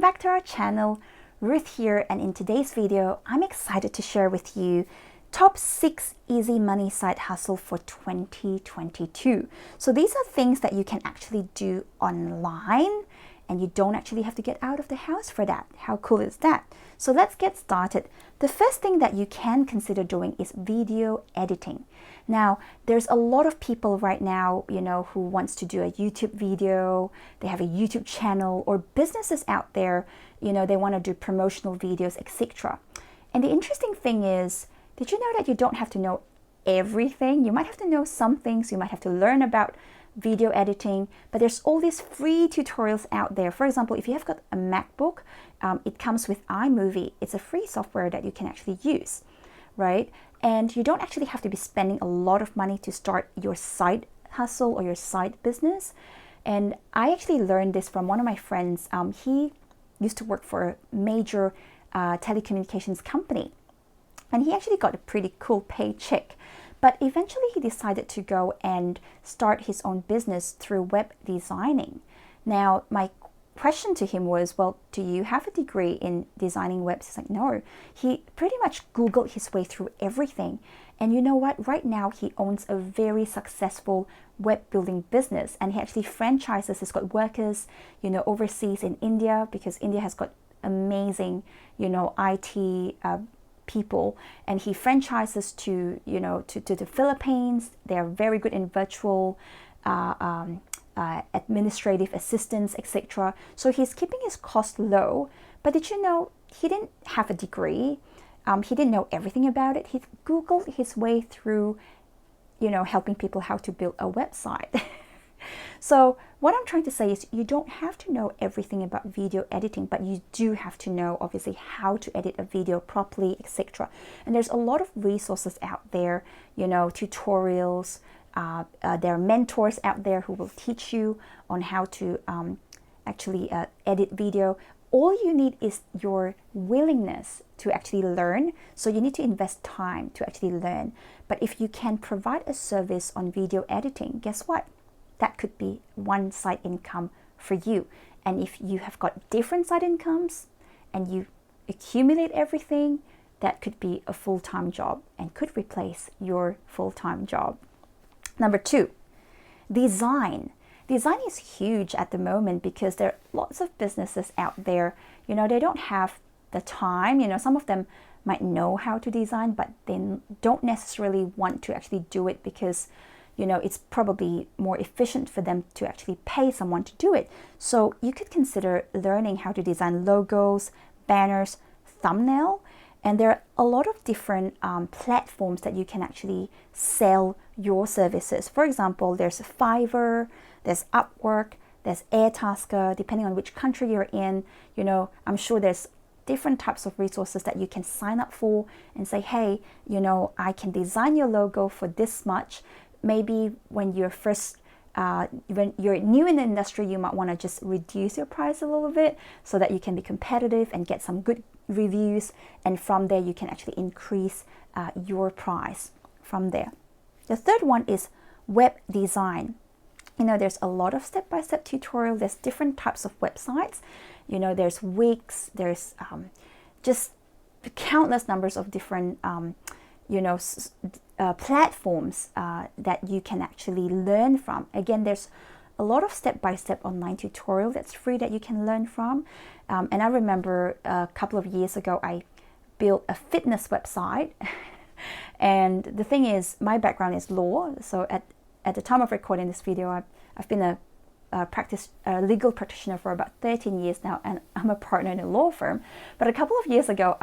back to our channel. Ruth here, and in today's video I'm excited to share with you top 6 easy money side hustle for 2022. So these are things that you can actually do online and you don't actually have to get out of the house for that. How cool is that? So let's get started. The first thing that you can consider doing is video editing. Now, there's a lot of people right now, who wants to do a YouTube video, they have a YouTube channel, or businesses out there, they want to do promotional videos, etc. And the interesting thing is, did you know that you don't have to know everything? You might have to know some things, you might have to learn about video editing, but there's all these free tutorials out there. For example, if you have got a MacBook, it comes with iMovie. It's a free software that you can actually use, right? And you don't actually have to be spending a lot of money to start your side hustle or your side business. And I actually learned this from one of my friends. He used to work for a major telecommunications company, and he actually got a pretty cool paycheck. But eventually he decided to go and start his own business through web designing. Now, my question to him was, well, do you have a degree in designing websites? He's like, no. He pretty much Googled his way through everything. And you know what? Right now he owns a very successful web building business, and he actually franchises. He's got workers, overseas in India, because India has got amazing, IT people, and he franchises to the Philippines. They are very good in virtual administrative assistants, etc. So he's keeping his cost low. But did you know he didn't have a degree? He didn't know everything about it. He Googled his way through, helping people how to build a website. So what I'm trying to say is, you don't have to know everything about video editing, but you do have to know, obviously, how to edit a video properly, etc. And there's a lot of resources out there, tutorials. There are mentors out there who will teach you on how to actually edit video. All you need is your willingness to actually learn. So you need to invest time to actually learn. But if you can provide a service on video editing, guess what? That could be one side income for you. And if you have got different side incomes and you accumulate everything, that could be a full-time job and could replace your full-time job. Number 2, design. Design is huge at the moment because there are lots of businesses out there, they don't have the time. Some of them might know how to design, but they don't necessarily want to actually do it because it's probably more efficient for them to actually pay someone to do it. So you could consider learning how to design logos, banners, thumbnail. And there are a lot of different platforms that you can actually sell your services. For example, there's Fiverr, there's Upwork, there's Airtasker. Depending on which country you're in, I'm sure there's different types of resources that you can sign up for and say, hey, I can design your logo for this much. Maybe when you're when you're new in the industry, you might want to just reduce your price a little bit so that you can be competitive and get some good reviews. And from there, you can actually increase your price from there. The third one is web design. There's a lot of step-by-step tutorial. There's different types of websites. There's Wix. There's just countless numbers of different platforms that you can actually learn from. Again, there's a lot of step-by-step online tutorial that's free that you can learn from. And I remember a couple of years ago, I built a fitness website. And the thing is, my background is law. So at the time of recording this video, I've been a legal practitioner for about 13 years now, and I'm a partner in a law firm. But a couple of years ago,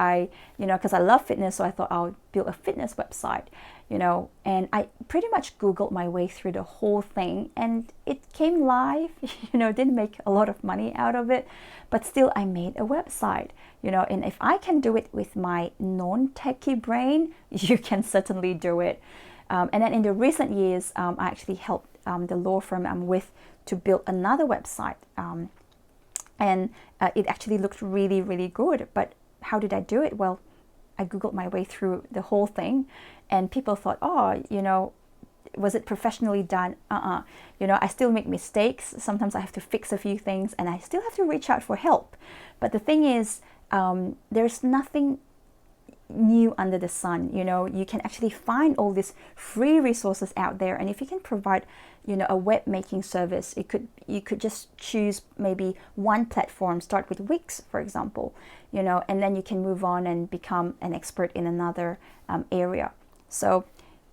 because I love fitness, so I thought I'll build a fitness website, and I pretty much Googled my way through the whole thing, and it came live. Didn't make a lot of money out of it, but still I made a website, and if I can do it with my non-techie brain, you can certainly do it. And then in the recent years, I actually helped the law firm I'm with to build another website, and it actually looked really, really good. But how did I do it? Well, I Googled my way through the whole thing, and people thought, oh, Was it professionally done? You know, I still make mistakes. Sometimes I have to fix a few things, and I still have to reach out for help. But the thing is, there's nothing new under the sun. You know, you can actually find all these free resources out there, and if you can provide, you know, a web making service, you could just choose maybe one platform, start with Wix, for example, you know, and then you can move on and become an expert in another area. So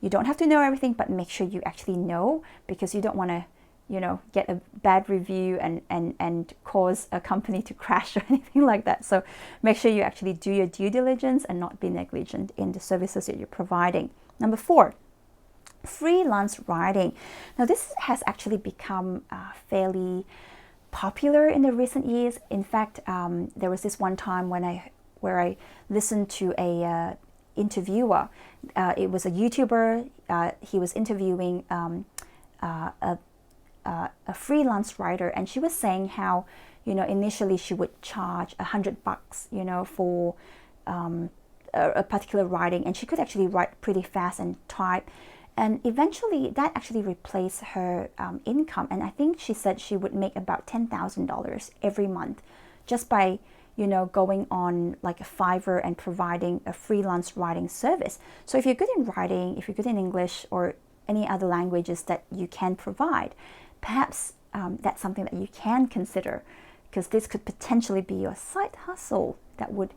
you don't have to know everything, but make sure you actually know, because you don't want to, you know, get a bad review and cause a company to crash or anything like that. So make sure you actually do your due diligence and not be negligent in the services that you're providing. Number 4, freelance writing. Now this has actually become fairly popular in the recent years. In fact, there was this one time where I listened to a interviewer. It was a YouTuber. He was interviewing a freelance writer, and she was saying how, you know, initially she would charge $100, you know, for a particular writing, and she could actually write pretty fast and type, and eventually that actually replaced her income. And I think she said she would make about $10,000 every month just by, you know, going on like a Fiverr and providing a freelance writing service. So if you're good in writing, if you're good in English or any other languages that you can provide, perhaps that's something that you can consider, because this could potentially be your side hustle that would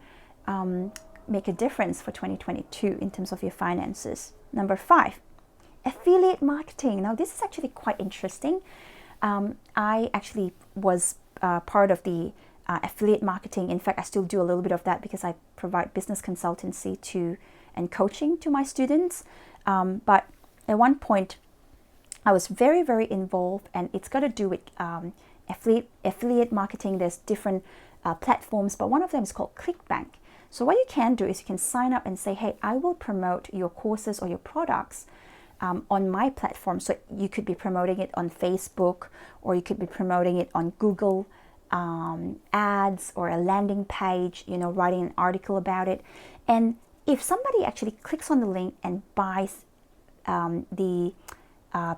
make a difference for 2022 in terms of your finances. Number 5, affiliate marketing. Now this is actually quite interesting. I actually was part of the affiliate marketing. In fact, I still do a little bit of that because I provide business consultancy and coaching to my students. But at one point, I was very, very involved, and it's got to do with affiliate marketing. There's different platforms, but one of them is called ClickBank. So what you can do is you can sign up and say, hey, I will promote your courses or your products on my platform. So you could be promoting it on Facebook, or you could be promoting it on Google ads, or a landing page, you know, writing an article about it. And if somebody actually clicks on the link and buys the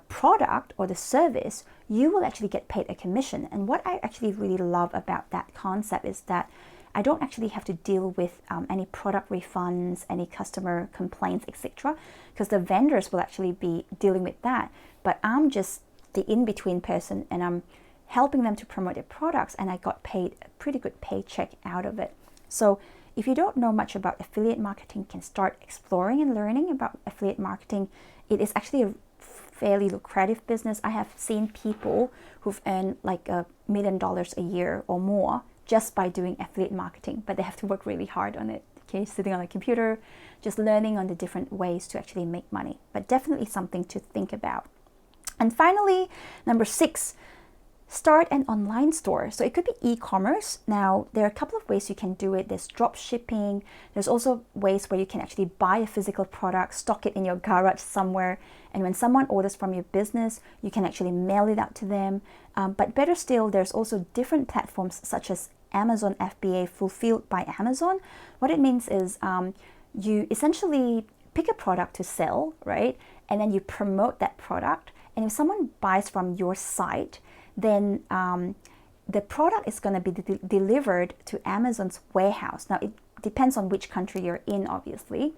product or the service, you will actually get paid a commission. And what I actually really love about that concept is that I don't actually have to deal with any product refunds, any customer complaints, etc., because the vendors will actually be dealing with that. But I'm just the in-between person, and I'm helping them to promote their products, and I got paid a pretty good paycheck out of it. So if you don't know much about affiliate marketing, you can start exploring and learning about affiliate marketing. It is actually a fairly lucrative business. I have seen people who've earned like $1 million a year or more just by doing affiliate marketing, but they have to work really hard on it. Okay, sitting on a computer, just learning on the different ways to actually make money, but definitely something to think about. And finally, number 6, start an online store. So it could be e-commerce. Now, there are a couple of ways you can do it. There's drop shipping. There's also ways where you can actually buy a physical product, stock it in your garage somewhere, and when someone orders from your business, you can actually mail it out to them. But better still, there's also different platforms such as Amazon FBA, fulfilled by Amazon. What it means is you essentially pick a product to sell, right? And then you promote that product. And if someone buys from your site, then the product is going to be delivered to Amazon's warehouse. Now, it depends on which country you're in, obviously,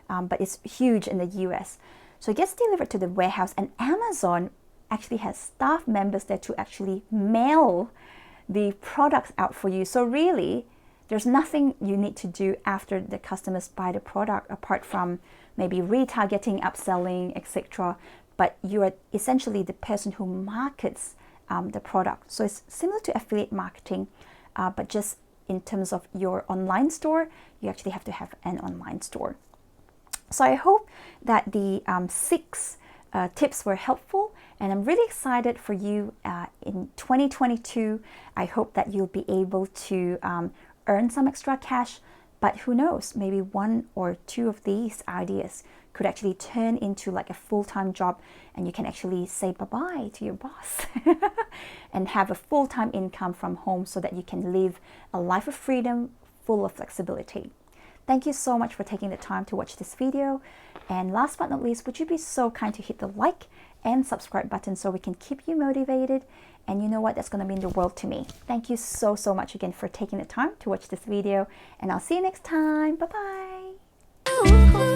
but it's huge in the US. So it gets delivered to the warehouse, and Amazon actually has staff members there to actually mail the products out for you. So really, there's nothing you need to do after the customers buy the product, apart from maybe retargeting, upselling, etc. But you are essentially the person who markets the product. So it's similar to affiliate marketing, but just in terms of your online store, you actually have to have an online store. So I hope that the 6 tips were helpful, and I'm really excited for you in 2022. I hope that you'll be able to earn some extra cash, but who knows, maybe 1 or 2 of these ideas could actually turn into like a full-time job, and you can actually say bye-bye to your boss and have a full-time income from home so that you can live a life of freedom full of flexibility. Thank you so much for taking the time to watch this video. And last but not least, would you be so kind to hit the like and subscribe button so we can keep you motivated? And you know what? That's going to mean the world to me. Thank you so much again for taking the time to watch this video. And I'll see you next time. Bye-bye.